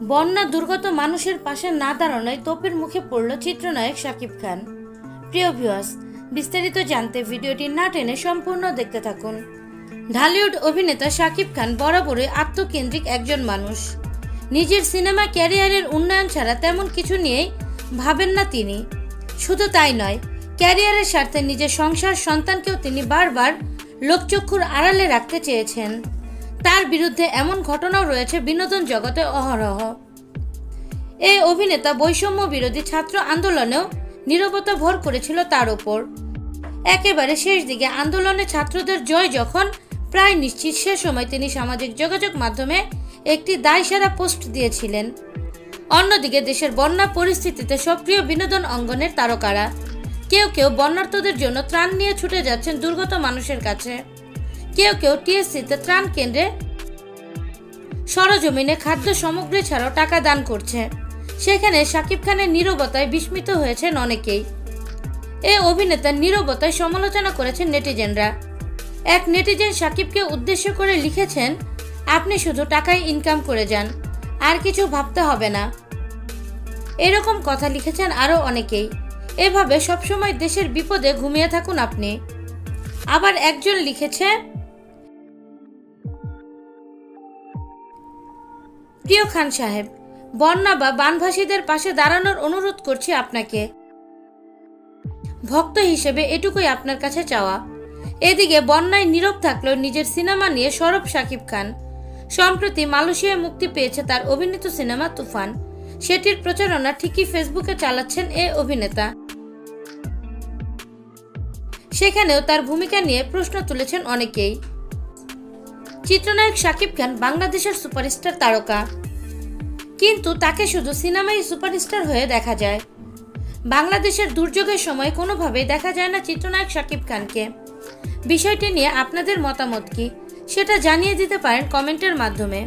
বন্যা দুর্গত মানুষের পাশে না দাঁড়ানোয় তোপের মুখে পড়ল চিত্রনায়ক শাকিব খান। প্রিয় ভিউয়ার্স, বিস্তারিত জানতে ভিডিওটি না টেনে সম্পূর্ণ দেখতে থাকুন। ঢালিউড অভিনেতা শাকিব খান বরাবরই আত্মকেন্দ্রিক একজন মানুষ। নিজের সিনেমা ক্যারিয়ারের উন্নয়ন ছাড়া তেমন কিছু নিয়েই ভাবেন না তিনি। শুধু তাই নয়, ক্যারিয়ারের স্বার্থে নিজের সংসার সন্তানকেও তিনি বারবার লোকচক্ষুর আড়ালে রাখতে চেয়েছেন। তার বিরুদ্ধে এমন ঘটনাও রয়েছে বিনোদন জগতে অহরহ। এই অভিনেতা বৈষম্য বিরোধী ছাত্র আন্দোলনেও নীরবতা ভর করেছিল তার ওপর। একেবারে শেষ দিকে আন্দোলনে ছাত্রদের জয় যখন প্রায় নিশ্চিত, সে সময় তিনি সামাজিক যোগাযোগ মাধ্যমে একটি দায়সারা পোস্ট দিয়েছিলেন। অন্যদিকে দেশের বন্যা পরিস্থিতিতে সক্রিয় বিনোদন অঙ্গনের তারকারা কেউ কেউ বন্যার্তদের জন্য ত্রাণ নিয়ে ছুটে যাচ্ছেন দুর্গত মানুষের কাছে। কেউ কেউ টিএসসিতে ত্রাণ কেন্দ্রে সরজমিনে খাদ্য সামগ্রী ছাড়াও টাকা দান করছে। সেখানে শাকিব খানের নীরবতায় বিস্মিত হয়েছেন অনেকেই। এই অভিনেতার নীরবতায় সমালোচনা করেছেন নেটিজেনরা। এক নেটিজেন শাকিবকে উদ্দেশ্য করে লিখেছেন, আপনি শুধু টাকায় ইনকাম করে যান, আর কিছু ভাবতে হবে না। এরকম কথা লিখেছেন আরও অনেকেই। এভাবে সবসময় দেশের বিপদে ঘুমিয়ে থাকুন আপনি। আবার একজন লিখেছে, প্রিয় খান সাহেব, বন্যা বা বানভাসীদের পাশে দাঁড়ানোর অনুরোধ করছি আপনাকে। ভক্ত হিসেবে এটুকুই আপনার কাছে চাওয়া। এদিকে বন্যায় নীরব থাকলেও নিজের সিনেমা নিয়ে সরব শাকিব খান। সম্প্রতি মালয়েশিয়ায় মুক্তি পেয়েছে তার অভিনীত সিনেমা তুফান। সেটির প্রচারণা ঠিকই ফেসবুকে চালাচ্ছেন এই অভিনেতা। সেখানেও তার ভূমিকা নিয়ে প্রশ্ন তুলেছেন অনেকেই। চিত্রনায়ক শাকিব খান বাংলাদেশের সুপারস্টার তারকা, কিন্তু তাকে শুধু সিনেমায় সুপারস্টার হয়ে দেখা যায়। বাংলাদেশের দুর্যোগের সময় কোনোভাবেই দেখা যায় না চিত্রনায়ক শাকিব খানকে। বিষয়টি নিয়ে আপনাদের মতামত কি, সেটা জানিয়ে দিতে পারেন কমেন্টের মাধ্যমে।